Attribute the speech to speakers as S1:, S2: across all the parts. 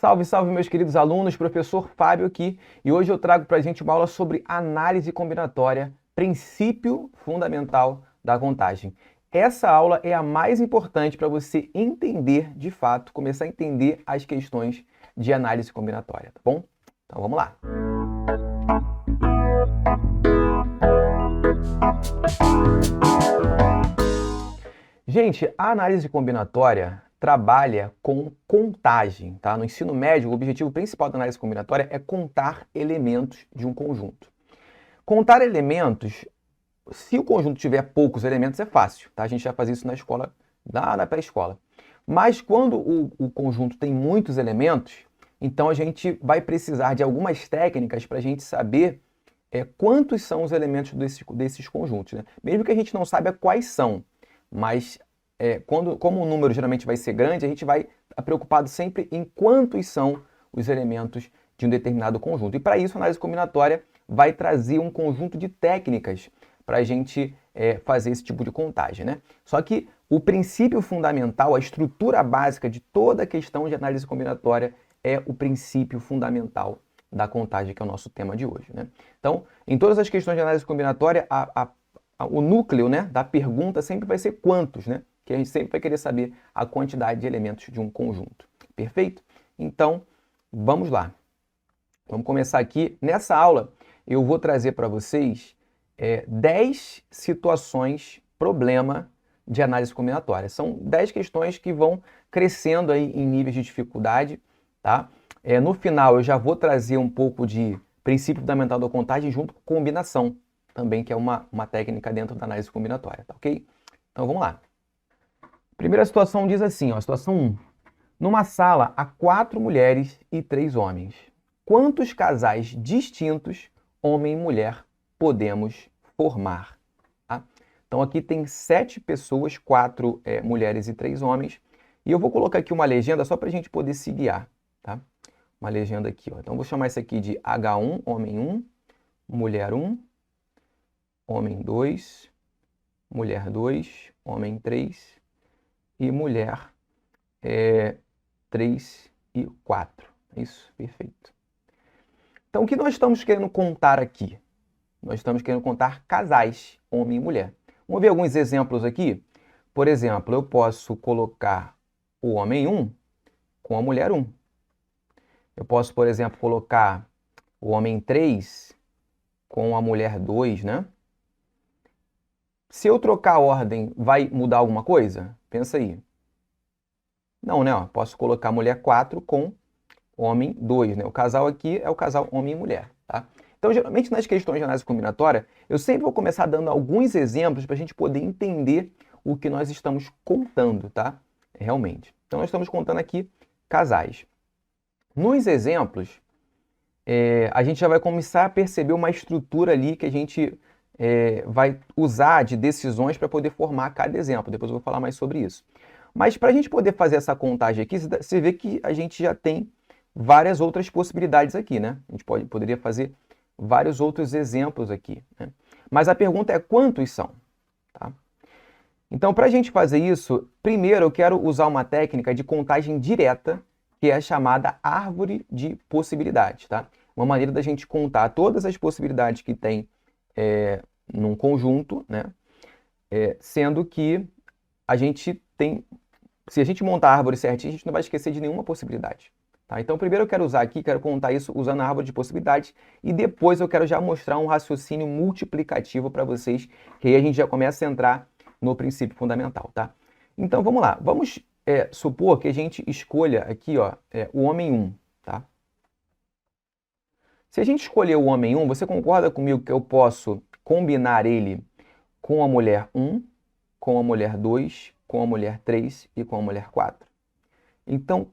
S1: Salve, salve, meus queridos alunos, professor Fábio aqui, e hoje eu trago para a gente uma aula sobre análise combinatória, princípio fundamental da contagem. Essa aula é a mais importante para você entender, de fato, começar a entender as questões de análise combinatória, tá bom? Então vamos lá. Gente, a análise combinatória trabalha com contagem, tá? No ensino médio, o objetivo principal da análise combinatória é contar elementos de um conjunto. Contar elementos, se o conjunto tiver poucos elementos, é fácil, tá? A gente já faz isso na escola, lá na pré-escola. Mas quando o conjunto tem muitos elementos, então a gente vai precisar de algumas técnicas para a gente saber quantos são os elementos desses conjuntos, né? Mesmo que a gente não saiba quais são, mas como o número geralmente vai ser grande, a gente vai estar preocupado sempre em quantos são os elementos de um determinado conjunto. E para isso, a análise combinatória vai trazer um conjunto de técnicas para a gente fazer esse tipo de contagem, né? Só que o princípio fundamental, a estrutura básica de toda a questão de análise combinatória é o princípio fundamental da contagem, que é o nosso tema de hoje, né? Então, em todas as questões de análise combinatória, o núcleo, né, da pergunta sempre vai ser quantos, né? Que a gente sempre vai querer saber a quantidade de elementos de um conjunto. Perfeito? Então, vamos lá. Vamos começar aqui. Nessa aula, eu vou trazer para vocês 10 situações problema de análise combinatória. São 10 questões que vão crescendo aí em níveis de dificuldade, tá? No final, eu já vou trazer um pouco de princípio fundamental da contagem junto com combinação, também, que é uma técnica dentro da análise combinatória, tá ok? Então, vamos lá. Primeira situação diz assim, ó, situação 1. Numa sala há 4 mulheres e 3 homens. Quantos casais distintos, homem e mulher, podemos formar? Tá? Então, aqui tem 7 pessoas, 4 mulheres e 3 homens. E eu vou colocar aqui uma legenda só para a gente poder se guiar, tá? Uma legenda aqui, ó. Então, vou chamar isso aqui de H1, homem 1, mulher 1, homem 2, mulher 2, homem 3 e mulher 3 e 4. Isso, perfeito. Então, o que nós estamos querendo contar aqui? Nós estamos querendo contar casais, homem e mulher. Vamos ver alguns exemplos aqui? Por exemplo, eu posso colocar o homem 1 com a mulher 1. Eu posso, por exemplo, colocar o homem 3 com a mulher 2, né? Se eu trocar a ordem, vai mudar alguma coisa? Pensa aí. Não, né? Posso colocar mulher 4 com homem 2, né? O casal aqui é o casal homem e mulher, tá? Então, geralmente, nas questões de análise combinatória, eu sempre vou começar dando alguns exemplos para a gente poder entender o que nós estamos contando, tá? Realmente. Então, nós estamos contando aqui casais. Nos exemplos, a gente já vai começar a perceber uma estrutura ali que a gente vai usar de decisões para poder formar cada exemplo. Depois eu vou falar mais sobre isso. Mas para a gente poder fazer essa contagem aqui, você vê que a gente já tem várias outras possibilidades aqui, né? A gente poderia fazer vários outros exemplos aqui, né? Mas a pergunta é quantos são? Tá? Então, para a gente fazer isso, primeiro eu quero usar uma técnica de contagem direta, que é a chamada árvore de possibilidades, tá? Uma maneira da gente contar todas as possibilidades que tem num conjunto, né? Sendo que a gente tem... Se a gente montar a árvore certinho, a gente não vai esquecer de nenhuma possibilidade. Tá? Então, primeiro eu quero usar aqui, quero contar isso usando a árvore de possibilidades, e depois eu quero já mostrar um raciocínio multiplicativo para vocês, que aí a gente já começa a entrar no princípio fundamental, tá? Então, vamos lá. Vamos supor que a gente escolha aqui, ó, o homem 1, tá? Se a gente escolher o homem 1, você concorda comigo que eu posso combinar ele com a mulher 1, com a mulher 2, com a mulher 3 e com a mulher 4? Então,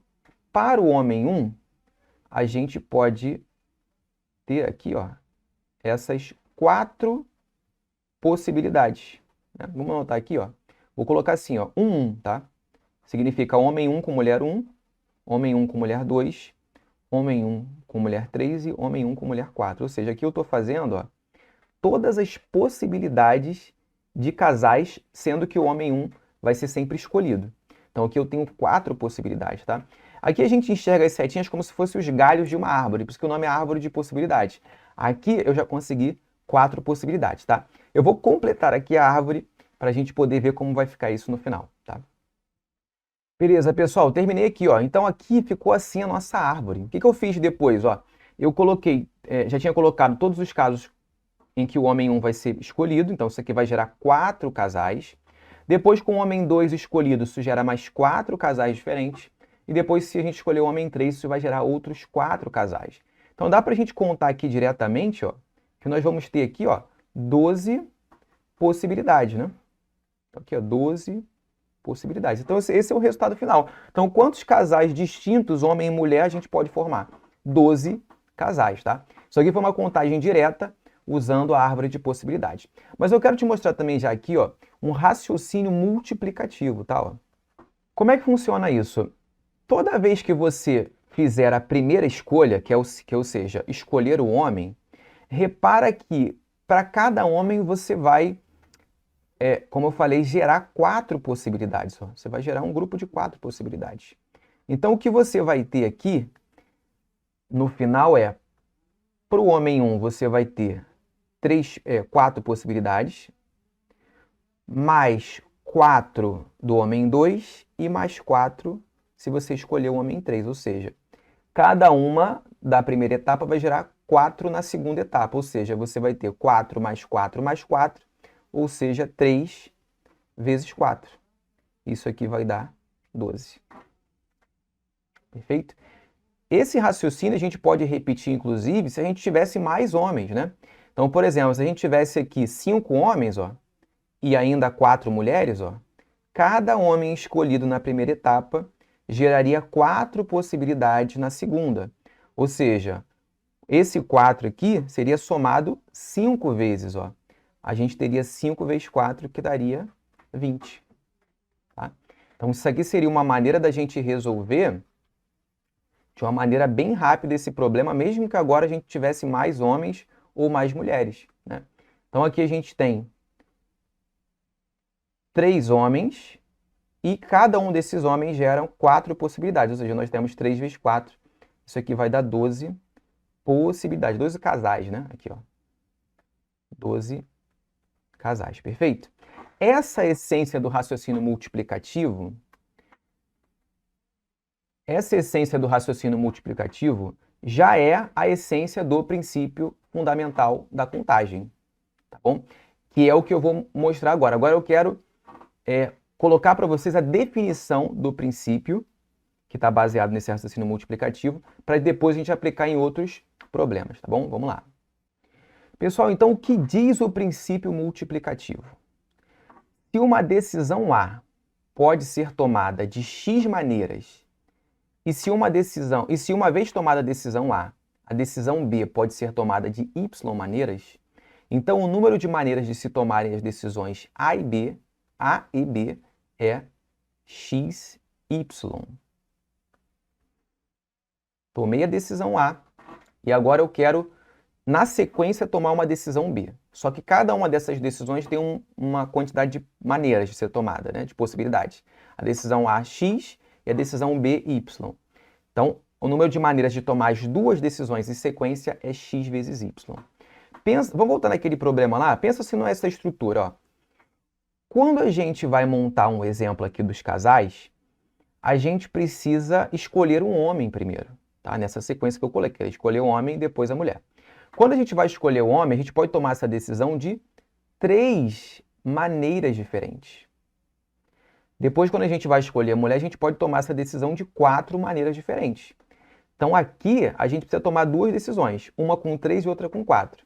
S1: para o homem 1, a gente pode ter aqui, ó, essas 4 possibilidades, né? Vamos anotar aqui, ó. Vou colocar assim, ó, 1, tá? Significa homem 1 com mulher 1, homem 1 com mulher 2, homem 1 com mulher 3 e homem 1 com mulher 4. Ou seja, aqui eu estou fazendo, ó, todas as possibilidades de casais, sendo que o homem 1 vai ser sempre escolhido. Então aqui eu tenho 4 possibilidades, tá? Aqui a gente enxerga as setinhas como se fossem os galhos de uma árvore, por isso que o nome é árvore de possibilidades. Aqui eu já consegui 4 possibilidades, tá? Eu vou completar aqui a árvore para a gente poder ver como vai ficar isso no final, tá? Beleza, pessoal, terminei aqui, ó. Então aqui ficou assim a nossa árvore. O que eu fiz depois, ó? Eu coloquei, já tinha colocado todos os casos em que o homem 1 vai ser escolhido, então isso aqui vai gerar 4 casais. Depois, com o homem 2 escolhido, isso gera mais 4 casais diferentes. E depois, se a gente escolher o homem 3, isso vai gerar outros 4 casais. Então dá para a gente contar aqui diretamente, ó, que nós vamos ter aqui, ó, 12 possibilidades, né? Então aqui, ó, 12 possibilidades. Então esse é o resultado final. Então quantos casais distintos, homem e mulher, a gente pode formar? 12 casais, tá? Isso aqui foi uma contagem direta usando a árvore de possibilidades. Mas eu quero te mostrar também já aqui, ó, um raciocínio multiplicativo, tá? Ó. Como é que funciona isso? Toda vez que você fizer a primeira escolha, ou seja, escolher o homem, repara que para cada homem você vai, como eu falei, gerar 4 possibilidades. Ó. Você vai gerar um grupo de 4 possibilidades. Então, o que você vai ter aqui, no final, para o homem 1, você vai ter 4 possibilidades, mais 4 do homem 2 e mais 4 se você escolher o homem 3. Ou seja, cada uma da primeira etapa vai gerar 4 na segunda etapa. Ou seja, você vai ter 4 mais 4 mais 4, ou seja, 3 vezes 4. Isso aqui vai dar 12. Perfeito? Esse raciocínio a gente pode repetir, inclusive, se a gente tivesse mais homens, né? Então, por exemplo, se a gente tivesse aqui 5 homens, ó, e ainda 4 mulheres, ó, cada homem escolhido na primeira etapa geraria 4 possibilidades na segunda. Ou seja, esse 4 aqui seria somado 5 vezes, ó. A gente teria 5 vezes 4, que daria 20. Tá? Então, isso aqui seria uma maneira da gente resolver de uma maneira bem rápida esse problema, mesmo que agora a gente tivesse mais homens ou mais mulheres, né? Então, aqui a gente tem 3 homens e cada um desses homens gera 4 possibilidades, ou seja, nós temos 3 vezes 4. Isso aqui vai dar 12 possibilidades, 12 casais, né? Aqui, ó. 12 casais, perfeito? Essa essência do raciocínio multiplicativo, já é a essência do princípio fundamental da contagem, tá bom? Que é o que eu vou mostrar agora. Agora eu quero colocar para vocês a definição do princípio, que está baseado nesse raciocínio multiplicativo, para depois a gente aplicar em outros problemas, tá bom? Vamos lá. Pessoal, então o que diz o princípio multiplicativo? Se uma decisão A pode ser tomada de X maneiras, e se uma vez tomada a decisão A B pode ser tomada de Y maneiras, então o número de maneiras de se tomarem as decisões A e B é XY. Tomei a decisão A e agora eu quero, na sequência, tomar uma decisão B. Só que cada uma dessas decisões tem uma quantidade de maneiras de ser tomada, né, de possibilidades. A decisão A, X, e a decisão B, Y. Então, o número de maneiras de tomar as duas decisões em sequência é X vezes Y. Vamos voltar naquele problema lá? Pensa assim nessa estrutura, ó. Quando a gente vai montar um exemplo aqui dos casais, a gente precisa escolher um homem primeiro, tá? Nessa sequência que eu coloquei, escolher o homem e depois a mulher. Quando a gente vai escolher o homem, a gente pode tomar essa decisão de 3 maneiras diferentes. Depois, quando a gente vai escolher a mulher, a gente pode tomar essa decisão de 4 maneiras diferentes. Então, aqui, a gente precisa tomar 2 decisões, uma com 3 e outra com 4.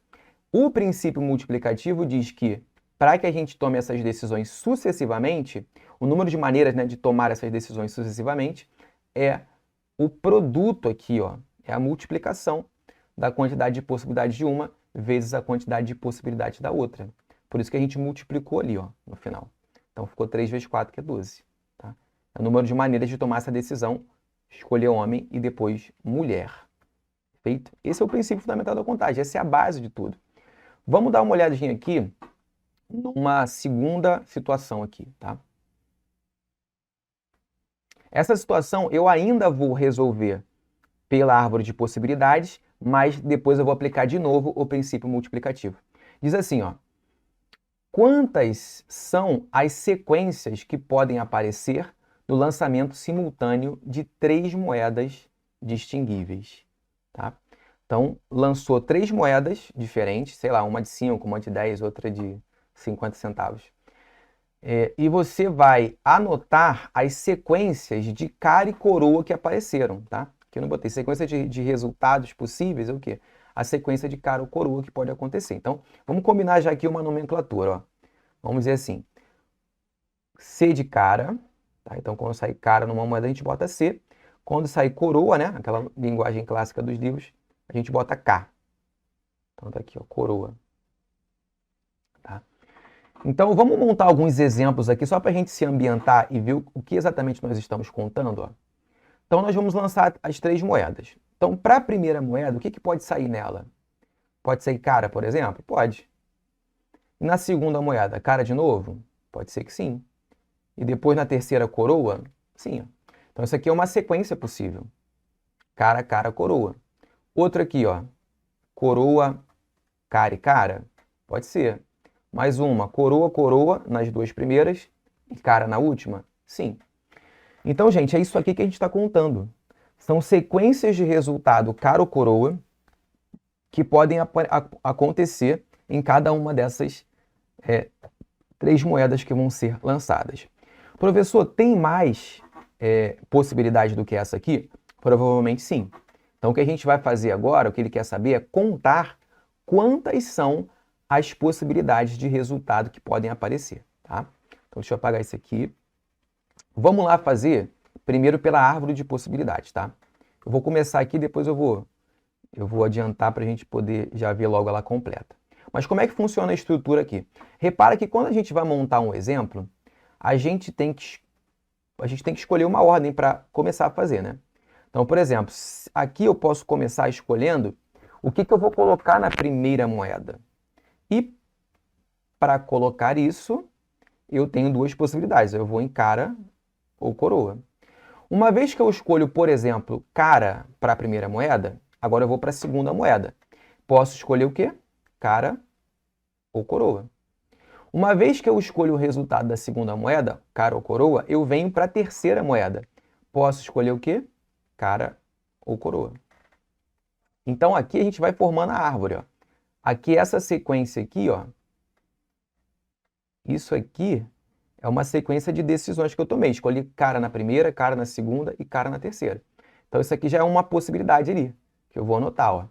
S1: O princípio multiplicativo diz que, para que a gente tome essas decisões sucessivamente, o número de maneiras, né, de tomar essas decisões sucessivamente é o produto aqui, ó, é a multiplicação da quantidade de possibilidades de uma vezes a quantidade de possibilidades da outra. Por isso que a gente multiplicou ali, ó, no final. Então, ficou 3 vezes 4, que é 12. Tá? É o número de maneiras de tomar essa decisão, escolher homem e depois mulher. Perfeito? Esse é o princípio fundamental da contagem, essa é a base de tudo. Vamos dar uma olhadinha aqui numa segunda situação aqui, tá? Essa situação eu ainda vou resolver pela árvore de possibilidades, mas depois eu vou aplicar de novo o princípio multiplicativo. Diz assim, ó, quantas são as sequências que podem aparecer no lançamento simultâneo de 3 moedas distinguíveis? Tá? Então, lançou 3 moedas diferentes, sei lá, uma de 5, uma de 10, outra de 50 centavos. E você vai anotar as sequências de cara e coroa que apareceram, tá? Aqui eu não botei sequência de resultados possíveis, é o quê? A sequência de cara ou coroa que pode acontecer. Então, vamos combinar já aqui uma nomenclatura, ó. Vamos dizer assim, C de cara, tá? Então, quando sair cara numa moeda, a gente bota C. Quando sair coroa, né? Aquela linguagem clássica dos livros, a gente bota K. Então, tá aqui, ó, coroa. Tá? Então, vamos montar alguns exemplos aqui, só para a gente se ambientar e ver o que exatamente nós estamos contando, ó. Então, nós vamos lançar as 3 moedas. Então, para a primeira moeda, o que pode sair nela? Pode sair cara, por exemplo? Pode. E na segunda moeda, cara de novo? Pode ser que sim. E depois na terceira, coroa? Sim. Então, isso aqui é uma sequência possível. Cara, cara, coroa. Outro aqui, ó. Coroa, cara e cara? Pode ser. Mais uma, coroa, coroa nas 2 primeiras e cara na última? Sim. Então, gente, é isso aqui que a gente está contando. São sequências de resultado cara ou coroa que podem acontecer em cada uma dessas 3 moedas que vão ser lançadas. Professor, tem mais possibilidade do que essa aqui? Provavelmente sim. Então, o que a gente vai fazer agora, o que ele quer saber é contar quantas são as possibilidades de resultado que podem aparecer, tá? Então, deixa eu apagar isso aqui. Vamos lá fazer primeiro pela árvore de possibilidades, tá? Eu vou começar aqui, depois eu vou adiantar para a gente poder já ver logo ela completa. Mas como é que funciona a estrutura aqui? Repara que quando a gente vai montar um exemplo, a gente tem que escolher uma ordem para começar a fazer, né? Então, por exemplo, aqui eu posso começar escolhendo o que eu vou colocar na primeira moeda. E para colocar isso, eu tenho 2 possibilidades. Eu vou em cara ou coroa. Uma vez que eu escolho, por exemplo, cara para a primeira moeda, agora eu vou para a segunda moeda. Posso escolher o quê? Cara ou coroa. Uma vez que eu escolho o resultado da segunda moeda, cara ou coroa, eu venho para a terceira moeda. Posso escolher o quê? Cara ou coroa. Então aqui a gente vai formando a árvore, ó. Aqui essa sequência aqui, ó. Isso aqui é uma sequência de decisões que eu tomei. Escolhi cara na primeira, cara na segunda e cara na terceira. Então isso aqui já é uma possibilidade ali, que eu vou anotar, ó.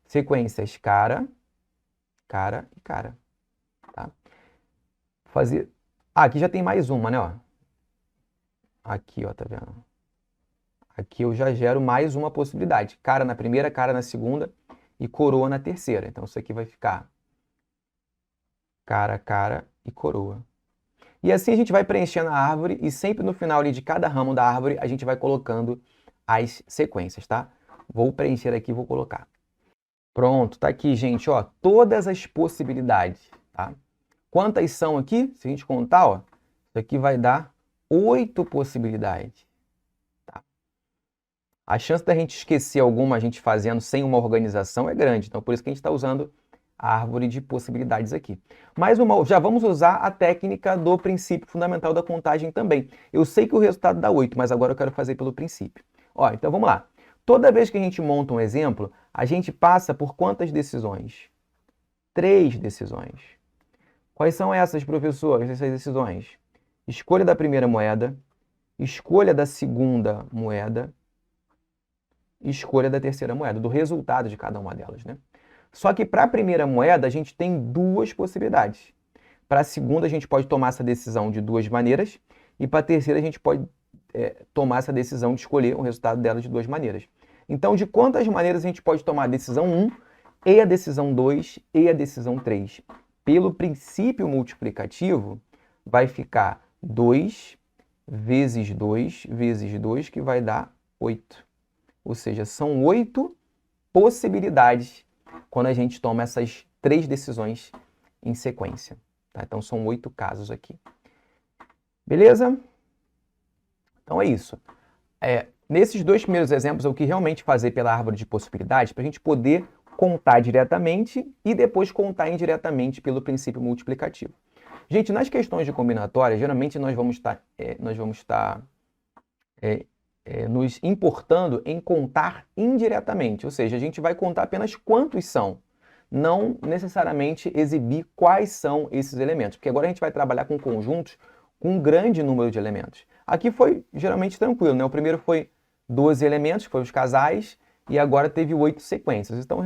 S1: Sequências cara, cara e cara. Tá? Fazer... aqui já tem mais uma, né, ó. Aqui, ó, tá vendo? Aqui eu já gero mais uma possibilidade. Cara na primeira, cara na segunda e coroa na terceira. Então isso aqui vai ficar cara, cara e coroa. E assim a gente vai preenchendo a árvore e sempre no final ali de cada ramo da árvore a gente vai colocando as sequências, tá? Vou preencher aqui e vou colocar. Pronto, tá aqui, gente, ó, todas as possibilidades, tá? Quantas são aqui? Se a gente contar, ó, isso aqui vai dar 8 possibilidades. Tá? A chance da gente esquecer alguma a gente fazendo sem uma organização é grande, então por isso que a gente está usando a árvore de possibilidades aqui. Mais uma, já vamos usar a técnica do princípio fundamental da contagem também. Eu sei que o resultado dá 8, mas agora eu quero fazer pelo princípio. Ó, então vamos lá. Toda vez que a gente monta um exemplo, a gente passa por quantas decisões? 3 decisões. Quais são essas, professor? Essas decisões? Escolha da primeira moeda, escolha da segunda moeda, escolha da terceira moeda, do resultado de cada uma delas, né? Só que para a primeira moeda, a gente tem 2 possibilidades. Para a segunda, a gente pode tomar essa decisão de 2 maneiras. E para a terceira, a gente pode tomar essa decisão de escolher o resultado dela de 2 maneiras. Então, de quantas maneiras a gente pode tomar a decisão 1, e a decisão 2, e a decisão 3? Pelo princípio multiplicativo, vai ficar 2 vezes 2 vezes 2, que vai dar 8. Ou seja, são 8 possibilidades quando a gente toma essas 3 decisões em sequência. Tá? Então, são 8 casos aqui. Beleza? Então, é isso. Nesses dois primeiros exemplos, o que realmente fazer pela árvore de possibilidades, para a gente poder contar diretamente e depois contar indiretamente pelo princípio multiplicativo. Gente, nas questões de combinatória, geralmente nós vamos estar nos importando em contar indiretamente, ou seja, a gente vai contar apenas quantos são, não necessariamente exibir quais são esses elementos, porque agora a gente vai trabalhar com conjuntos com um grande número de elementos. Aqui foi geralmente tranquilo, né? O primeiro foi 12 elementos, que foram os casais, e agora teve 8 sequências, então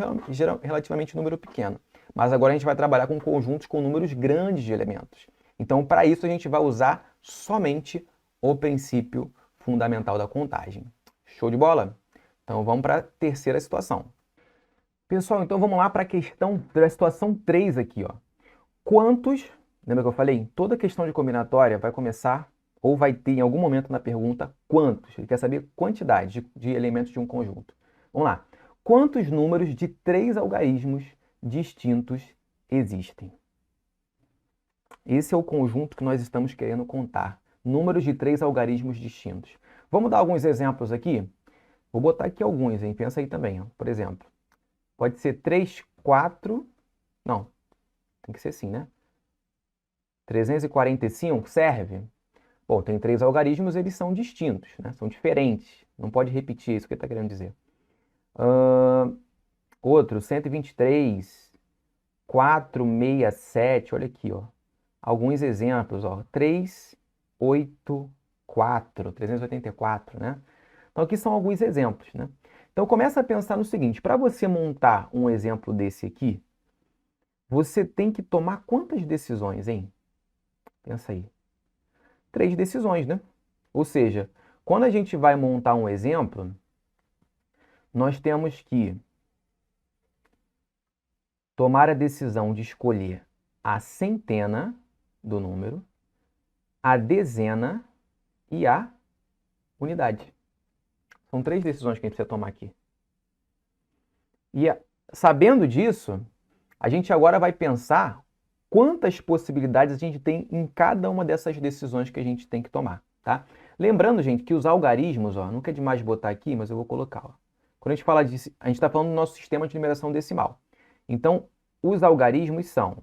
S1: relativamente um número pequeno. Mas agora a gente vai trabalhar com conjuntos com números grandes de elementos. Então, para isso, a gente vai usar somente o princípio fundamental da contagem. Show de bola? Então, vamos para a terceira situação. Pessoal, então vamos lá para a questão da situação 3 aqui, ó. Quantos, lembra que eu falei? Toda questão de combinatória vai começar, ou vai ter em algum momento na pergunta, quantos. Ele quer saber quantidade de elementos de um conjunto. Vamos lá. Quantos números de 3 algarismos distintos existem? Esse é o conjunto que nós estamos querendo contar. Números de 3 algarismos distintos. Vamos dar alguns exemplos aqui? Vou botar aqui alguns, hein? Pensa aí também, ó. Por exemplo, pode ser 3, 4... Não, tem que ser assim, né? 345 serve? Bom, tem 3 algarismos, eles são distintos, né? São diferentes. Não pode repetir isso que ele está querendo dizer. Outro, 123, 467, olha aqui, ó. Alguns exemplos, ó. 384, 384, né? Então, aqui são alguns exemplos, né? Então, começa a pensar no seguinte, para você montar um exemplo desse aqui, você tem que tomar quantas decisões, hein? Pensa aí. 3 decisões, né? Ou seja, quando a gente vai montar um exemplo, nós temos que tomar a decisão de escolher a centena do número, a dezena e a unidade. São 3 decisões que a gente precisa tomar aqui. E sabendo disso, a gente agora vai pensar quantas possibilidades a gente tem em cada uma dessas decisões que a gente tem que tomar, tá? Lembrando, gente, que os algarismos, ó, nunca é demais botar aqui, mas eu vou colocar, ó. Quando a gente fala disso, a gente está falando do nosso sistema de numeração decimal. Então, os algarismos são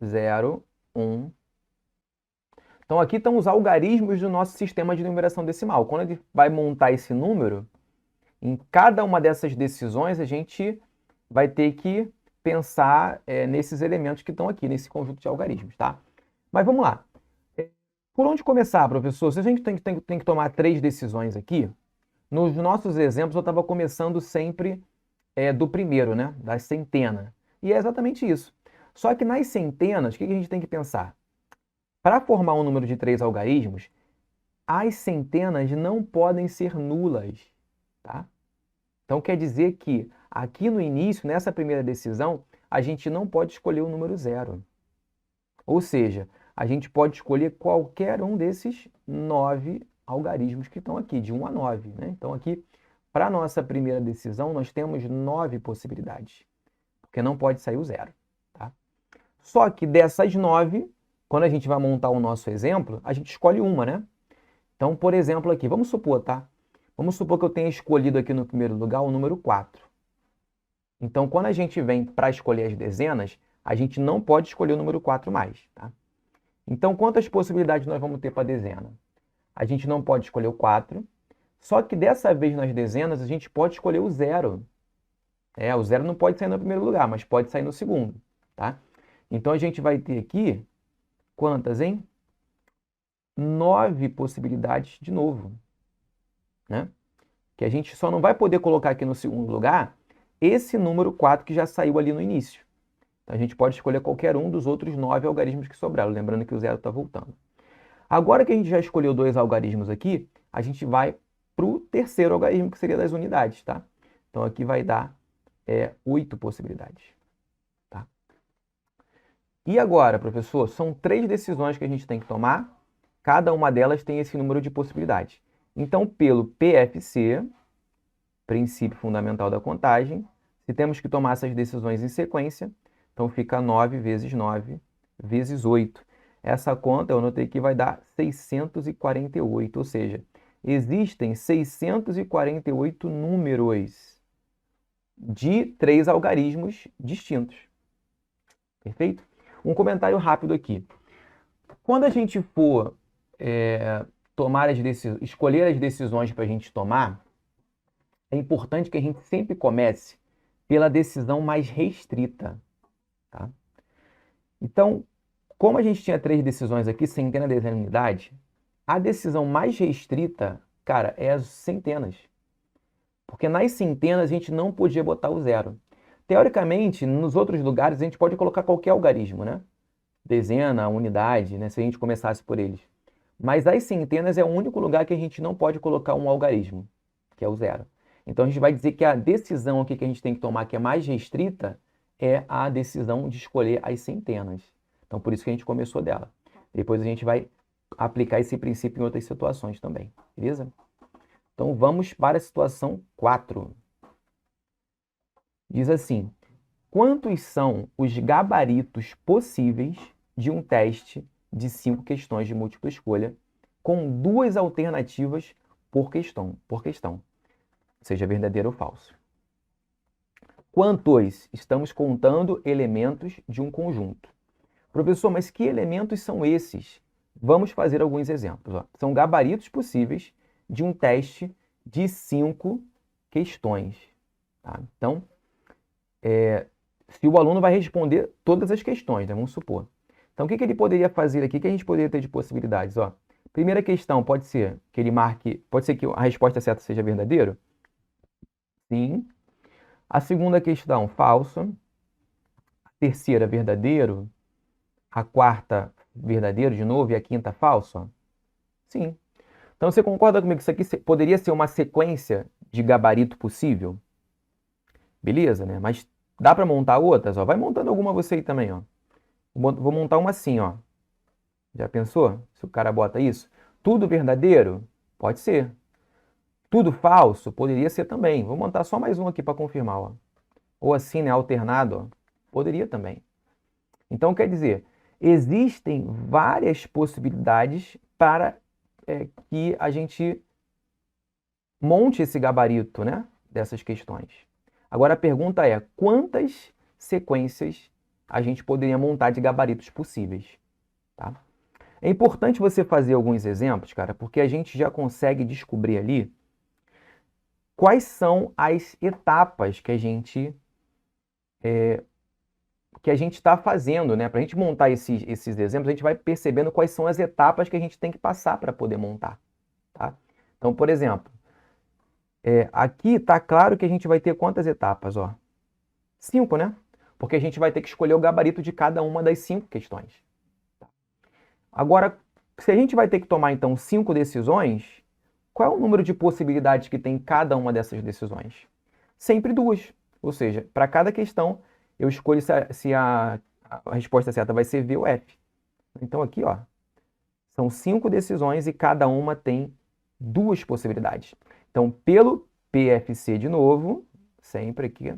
S1: 0, 1. Então, aqui estão os algarismos do nosso sistema de numeração decimal. Quando ele vai montar esse número, em cada uma dessas decisões, a gente vai ter que pensar nesses elementos que estão aqui, nesse conjunto de algarismos, tá? Mas vamos lá. Por onde começar, professor? Se a gente tem que tomar 3 decisões aqui, nos nossos exemplos eu estava começando sempre do primeiro, né? Da centena. E é exatamente isso. Só que nas centenas, o que a gente tem que pensar? Para formar um número de 3 algarismos, as centenas não podem ser nulas, tá? Então quer dizer que aqui no início, nessa primeira decisão, a gente não pode escolher o número 0. Ou seja, a gente pode escolher qualquer um desses 9 algarismos que estão aqui, de 1 a 9, né? Então aqui, para a nossa primeira decisão, nós temos 9 possibilidades, porque não pode sair o 0, tá? Só que dessas 9, quando a gente vai montar o nosso exemplo, a gente escolhe uma, né? Então, por exemplo, aqui, vamos supor, tá? Vamos supor que eu tenha escolhido aqui no primeiro lugar o número 4. Então, quando a gente vem para escolher as dezenas, a gente não pode escolher o número 4 mais, tá? Então, quantas possibilidades nós vamos ter para a dezena? A gente não pode escolher o 4, só que dessa vez nas dezenas a gente pode escolher o 0. O 0 não pode sair no primeiro lugar, mas pode sair no segundo, tá? Então, a gente vai ter aqui, quantas, hein? 9 possibilidades de novo, né? Que a gente só não vai poder colocar aqui no segundo lugar esse número 4 que já saiu ali no início. Então, a gente pode escolher qualquer um dos outros 9 algarismos que sobraram, lembrando que o 0 está voltando. Agora que a gente já escolheu 2 algarismos aqui, a gente vai para o terceiro algarismo, que seria das unidades, tá? Então, aqui vai dar 8 possibilidades, tá? E agora, professor, são 3 decisões que a gente tem que tomar, cada uma delas tem esse número de possibilidades. Então, pelo PFC, princípio fundamental da contagem, se temos que tomar essas decisões em sequência, então fica 9 vezes 9 vezes 8. Essa conta eu anotei que vai dar 648, ou seja, existem 648 números de 3 algarismos distintos. Perfeito? Um comentário rápido aqui. Quando a gente for escolher as decisões para a gente tomar, é importante que a gente sempre comece pela decisão mais restrita. Tá? Então, como a gente tinha 3 decisões aqui, centena, dezena e unidade, a decisão mais restrita, cara, é as centenas. Porque nas centenas a gente não podia botar o zero. Teoricamente, nos outros lugares a gente pode colocar qualquer algarismo, né? Dezena, unidade, né? Se a gente começasse por eles. Mas as centenas é o único lugar que a gente não pode colocar um algarismo, que é o zero. Então a gente vai dizer que a decisão aqui que a gente tem que tomar, que é mais restrita, é a decisão de escolher as centenas. Então por isso que a gente começou dela. Depois a gente vai aplicar esse princípio em outras situações também, beleza? Então vamos para a situação 4. Diz assim: quantos são os gabaritos possíveis de um teste de 5 questões de múltipla escolha com 2 alternativas por questão, seja verdadeiro ou falso? Quantos? Estamos contando elementos de um conjunto. Professor, mas que elementos são esses? Vamos fazer alguns exemplos. Ó. São gabaritos possíveis de um teste de 5 questões. Tá? Então, se o aluno vai responder todas as questões, né? Vamos supor. Então, o que ele poderia fazer aqui? O que a gente poderia ter de possibilidades? Ó, primeira questão pode ser que ele marque, pode ser que a resposta certa seja verdadeiro? Sim. A segunda questão, falso. A terceira, verdadeiro. A quarta, verdadeiro de novo. E a quinta, falso? Sim. Então, você concorda comigo que isso aqui poderia ser uma sequência de gabarito possível? Beleza, né? Mas dá para montar outras? Ó. Vai montando alguma você aí também, ó. Vou montar uma assim, ó. Já pensou? Se o cara bota isso? Tudo verdadeiro? Pode ser. Tudo falso? Poderia ser também. Vou montar só mais um aqui para confirmar, ó. Ou assim, né? Alternado, ó. Poderia também. Então, quer dizer, existem várias possibilidades para que a gente monte esse gabarito, né? Dessas questões. Agora, a pergunta é, quantas sequências a gente poderia montar de gabaritos possíveis? Tá? É importante você fazer alguns exemplos, cara, porque a gente já consegue descobrir ali quais são as etapas que a gente está fazendo, né? Para a gente montar esses exemplos, a gente vai percebendo quais são as etapas que a gente tem que passar para poder montar. Tá? Então, por exemplo, aqui está claro que a gente vai ter quantas etapas? Ó? 5, né? Porque a gente vai ter que escolher o gabarito de cada uma das 5 questões. Agora, se a gente vai ter que tomar, então, 5 decisões, qual é o número de possibilidades que tem cada uma dessas decisões? Sempre 2. Ou seja, para cada questão, eu escolho se a resposta certa vai ser V ou F. Então, aqui, ó, são 5 decisões e cada uma tem 2 possibilidades. Então, pelo PFC de novo, sempre aqui,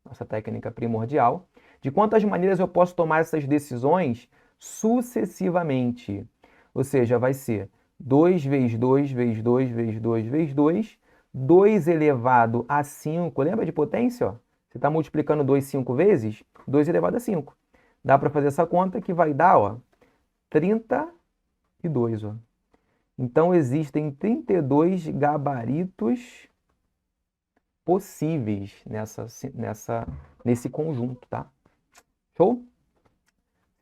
S1: nossa técnica primordial, de quantas maneiras eu posso tomar essas decisões sucessivamente. Ou seja, vai ser 2 vezes 2 vezes 2 vezes 2 vezes 2, 2 elevado a 5. Lembra de potência? Ó? Você está multiplicando 2 5 vezes, 2 elevado a 5. Dá para fazer essa conta que vai dar, ó, 32. Ó. Então, existem 32 gabaritos possíveis nesse conjunto, tá? Show?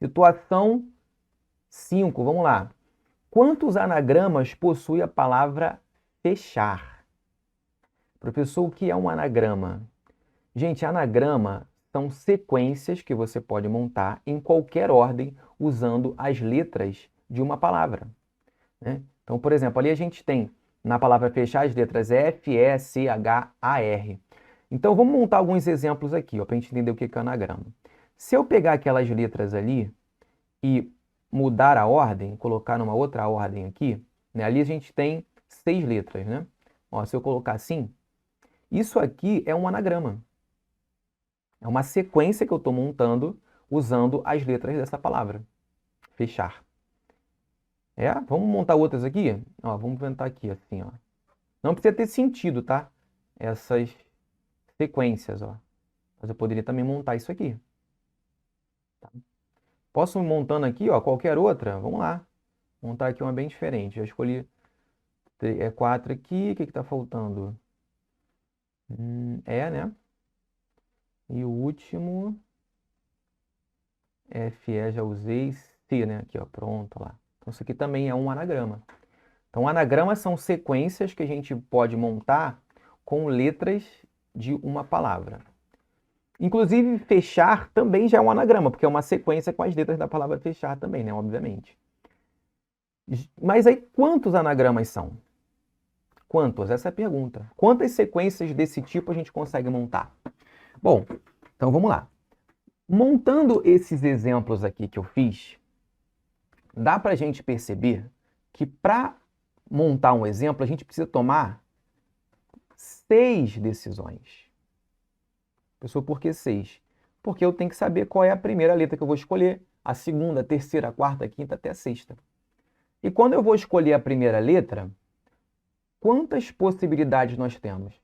S1: Situação 5, vamos lá. Quantos anagramas possui a palavra fechar? Professor, o que é um anagrama? Gente, anagrama são sequências que você pode montar em qualquer ordem usando as letras de uma palavra. Né? Então, por exemplo, ali a gente tem na palavra fechar as letras F, E, C, H, A, R. Então, vamos montar alguns exemplos aqui, para a gente entender o que é anagrama. Se eu pegar aquelas letras ali e mudar a ordem, colocar numa outra ordem aqui, né? Ali a gente tem 6 letras, né? Ó, se eu colocar assim, isso aqui é um anagrama. É uma sequência que eu estou montando usando as letras dessa palavra. Fechar. Vamos montar outras aqui? Ó, vamos inventar aqui assim, ó. Não precisa ter sentido, tá? Essas sequências, ó. Mas eu poderia também montar isso aqui. Tá? Posso ir montando aqui, ó, qualquer outra? Vamos lá. Montar aqui uma bem diferente. Já escolhi 4 aqui. O que está faltando? Né? E o último, FE, já usei. C, né? Aqui, ó, pronto, lá. Então, isso aqui também é um anagrama. Então, anagramas são sequências que a gente pode montar com letras de uma palavra. Inclusive, fechar também já é um anagrama, porque é uma sequência com as letras da palavra fechar também, né? Obviamente. Mas aí, quantos anagramas são? Quantos? Essa é a pergunta. Quantas sequências desse tipo a gente consegue montar? Bom, então vamos lá. Montando esses exemplos aqui que eu fiz, dá para a gente perceber que para montar um exemplo, a gente precisa tomar 6 decisões. Pessoal, por que 6? Porque eu tenho que saber qual é a primeira letra que eu vou escolher, a segunda, a terceira, a quarta, a quinta, até a sexta. E quando eu vou escolher a primeira letra, quantas possibilidades nós temos?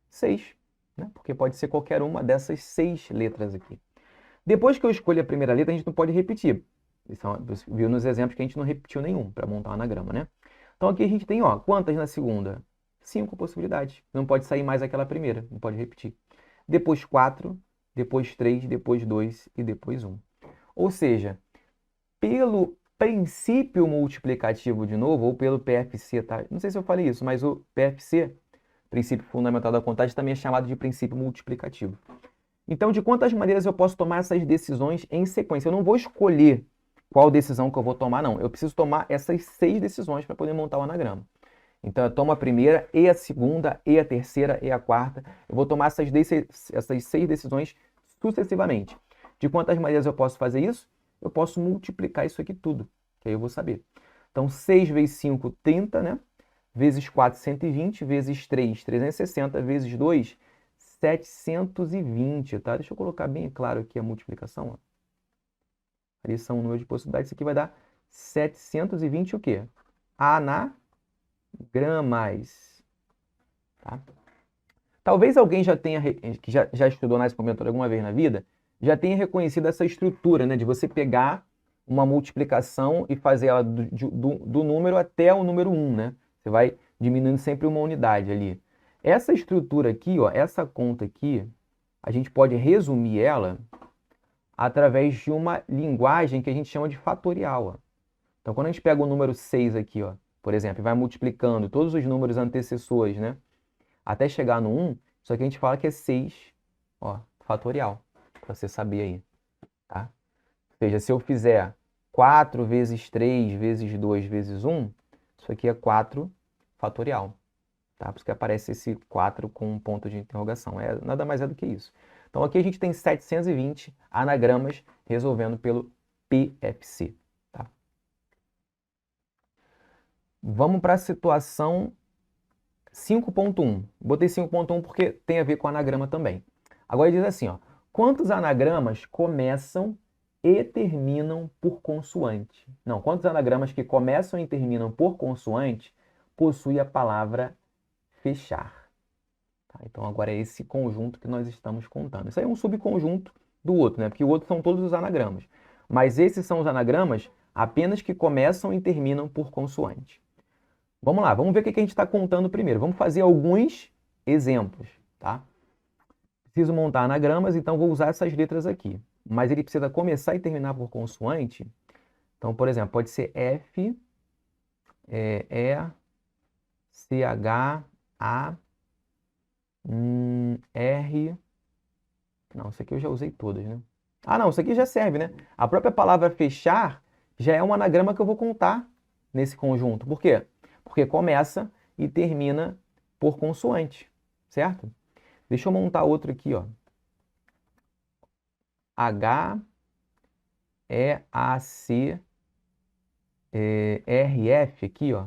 S1: 6, né? Porque pode ser qualquer uma dessas 6 letras aqui. Depois que eu escolho a primeira letra, a gente não pode repetir. Você viu nos exemplos que a gente não repetiu nenhum para montar um anagrama, né? Então aqui a gente tem, ó, quantas na segunda? 5 possibilidades. Não pode sair mais aquela primeira, não pode repetir. Depois 4, depois 3, depois 2 e depois 1. Ou seja, pelo princípio multiplicativo de novo, ou pelo PFC, tá? Não sei se eu falei isso, mas o PFC, princípio fundamental da contagem, também é chamado de princípio multiplicativo. Então, de quantas maneiras eu posso tomar essas decisões em sequência? Eu não vou escolher qual decisão que eu vou tomar, não. Eu preciso tomar essas 6 decisões para poder montar o anagrama. Então, eu tomo a primeira, e a segunda, e a terceira, e a quarta. Eu vou tomar essas 6 decisões sucessivamente. De quantas maneiras eu posso fazer isso? Eu posso multiplicar isso aqui tudo, que aí eu vou saber. Então, 6 vezes 5, 30, né? Vezes 4, 120, vezes 3, 360, vezes 2, 720, tá? Deixa eu colocar bem claro aqui a multiplicação, ó. Ali são o número de possibilidades. Isso aqui vai dar 720 o quê? Anagramas. Tá? Talvez alguém já tenha, que já estudou análise combinatória alguma vez na vida, já tenha reconhecido essa estrutura, né? De você pegar uma multiplicação e fazer ela do número até o número 1, né? Você vai diminuindo sempre uma unidade ali. Essa estrutura aqui, ó, essa conta aqui, a gente pode resumir ela através de uma linguagem que a gente chama de fatorial, ó. Então, quando a gente pega o número 6 aqui, ó, por exemplo, e vai multiplicando todos os números antecessores, né, até chegar no 1, isso aqui a gente fala que é 6, ó, fatorial, para você saber aí, tá? Ou seja, se eu fizer 4 vezes 3 vezes 2 vezes 1, isso aqui é 4 fatorial. Tá? Por isso que aparece esse 4 com um ponto de interrogação. Nada mais é do que isso. Então aqui a gente tem 720 anagramas resolvendo pelo PFC. Tá? Vamos para a situação 5.1. Botei 5.1 porque tem a ver com anagrama também. Agora ele diz assim, ó, quantos anagramas começam e terminam por consoante? Não, quantos anagramas que começam e terminam por consoante possui a palavra fechar? Tá? Então, agora é esse conjunto que nós estamos contando. Isso aí é um subconjunto do outro, né? Porque o outro são todos os anagramas. Mas esses são os anagramas apenas que começam e terminam por consoante. Vamos lá, vamos ver o que a gente está contando primeiro. Vamos fazer alguns exemplos, tá? Preciso montar anagramas, então vou usar essas letras aqui. Mas ele precisa começar e terminar por consoante. Então, por exemplo, pode ser F, E, C, H, A, R. Não, isso aqui eu já usei todas, né? Ah, não, isso aqui já serve, né? A própria palavra fechar já é um anagrama que eu vou contar nesse conjunto. Por quê? Porque começa e termina por consoante, certo? Deixa eu montar outro aqui, ó. H, E, A, C, R, F aqui, ó.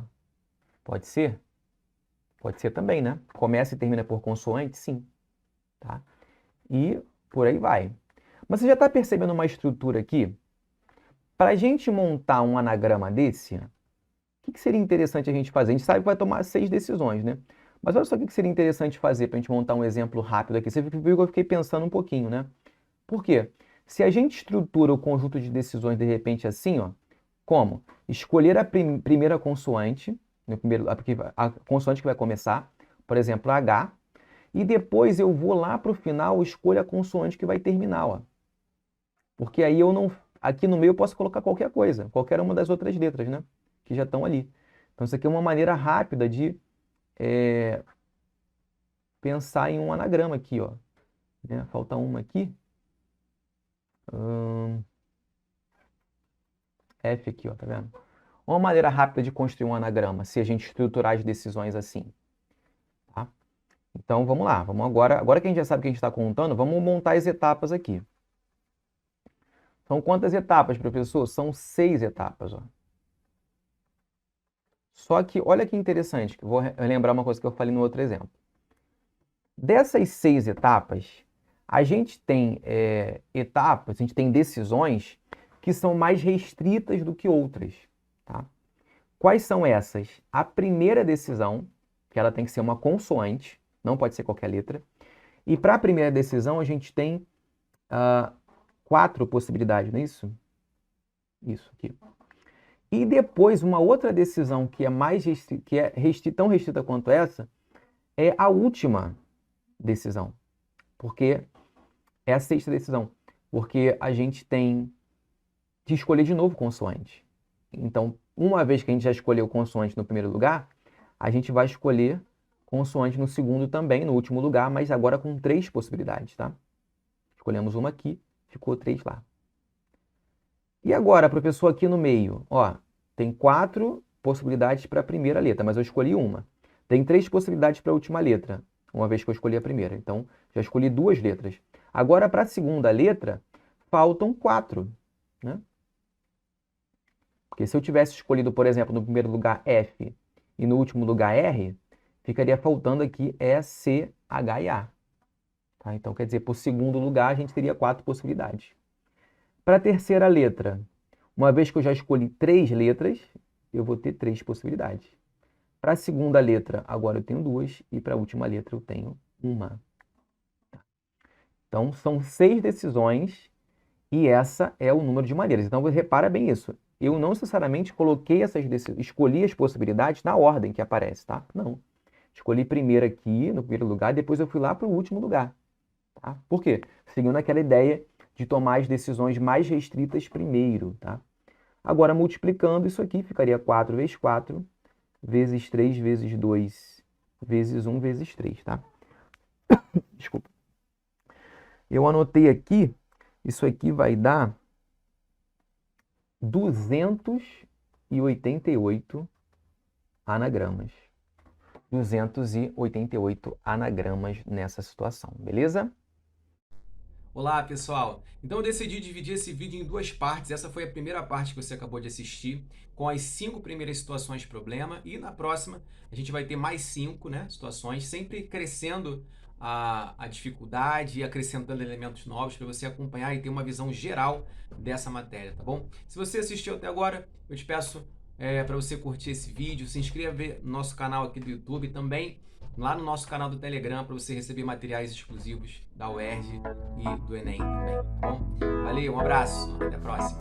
S1: Pode ser? Pode ser também, né? Começa e termina por consoante? Sim. Tá? E por aí vai. Mas você já está percebendo uma estrutura aqui? Para a gente montar um anagrama desse, o que seria interessante a gente fazer? A gente sabe que vai tomar 6 decisões, né? Mas olha só o que seria interessante fazer para a gente montar um exemplo rápido aqui. Você viu que eu fiquei pensando um pouquinho, né? Por quê? Se a gente estrutura o conjunto de decisões de repente assim, ó, como? Escolher a primeira consoante, a consoante que vai começar, por exemplo, H, e depois eu vou lá para o final, escolho a consoante que vai terminar, ó. Porque aí eu não, aqui no meio eu posso colocar qualquer coisa, qualquer uma das outras letras, né? Que já estão ali. Então isso aqui é uma maneira rápida de pensar em um anagrama aqui, ó. Né? Falta uma aqui. F aqui, ó, tá vendo? Uma maneira rápida de construir um anagrama, se a gente estruturar as decisões assim, tá? Então vamos lá, vamos agora que a gente já sabe o que a gente está contando, vamos montar as etapas aqui. São quantas etapas, professor? São 6 etapas, ó. Só que, olha que interessante, que eu vou lembrar uma coisa que eu falei no outro exemplo. Dessas 6 etapas, a gente tem etapas, a gente tem decisões que são mais restritas do que outras, tá? Quais são essas? A primeira decisão, que ela tem que ser uma consoante, não pode ser qualquer letra. E para a primeira decisão, a gente tem 4 possibilidades, não é isso? Isso aqui. E depois, uma outra decisão que é tão restrita quanto essa, é a última decisão. Porque é a 6ª decisão. Porque a gente tem que escolher de novo consoante. Então, uma vez que a gente já escolheu consoante no primeiro lugar, a gente vai escolher consoante no segundo também, no último lugar, mas agora com 3 possibilidades, tá? Escolhemos uma aqui, ficou 3 lá. E agora, professor, aqui no meio, ó, tem 4 possibilidades para a primeira letra, mas eu escolhi uma. Tem 3 possibilidades para a última letra, uma vez que eu escolhi a primeira. Então, já escolhi 2 letras. Agora, para a segunda letra, faltam 4, né? Porque se eu tivesse escolhido, por exemplo, no primeiro lugar F e no último lugar R, ficaria faltando aqui E, C, H e A. Tá? Então, quer dizer, por segundo lugar, a gente teria 4 possibilidades. Para a terceira letra, uma vez que eu já escolhi 3 letras, eu vou ter 3 possibilidades. Para a segunda letra, agora eu tenho 2, e para a última letra eu tenho 1. Então, são 6 decisões, e essa é o número de maneiras. Então, repara bem isso. Eu não necessariamente coloquei escolhi as possibilidades na ordem que aparece, tá? Não. Escolhi primeiro aqui, no primeiro lugar, depois eu fui lá para o último lugar. Tá? Por quê? Seguindo aquela ideia de tomar as decisões mais restritas primeiro, tá? Agora, multiplicando isso aqui, ficaria 4 vezes 4, vezes 3, vezes 2, vezes 1, vezes 3, tá? Desculpa. Eu anotei aqui, isso aqui vai dar 288 anagramas. 288 anagramas nessa situação, beleza?
S2: Olá, pessoal! Então eu decidi dividir esse vídeo em 2 partes. Essa foi a primeira parte que você acabou de assistir, com as 5 primeiras situações de problema. E na próxima a gente vai ter mais 5, né, situações, sempre crescendo a dificuldade e acrescentando elementos novos para você acompanhar e ter uma visão geral dessa matéria, tá bom? Se você assistiu até agora, eu te peço para você curtir esse vídeo, se inscreva no nosso canal aqui do YouTube também, lá no nosso canal do Telegram, para você receber materiais exclusivos da UERJ e do Enem também, tá bom? Valeu, um abraço, até a próxima.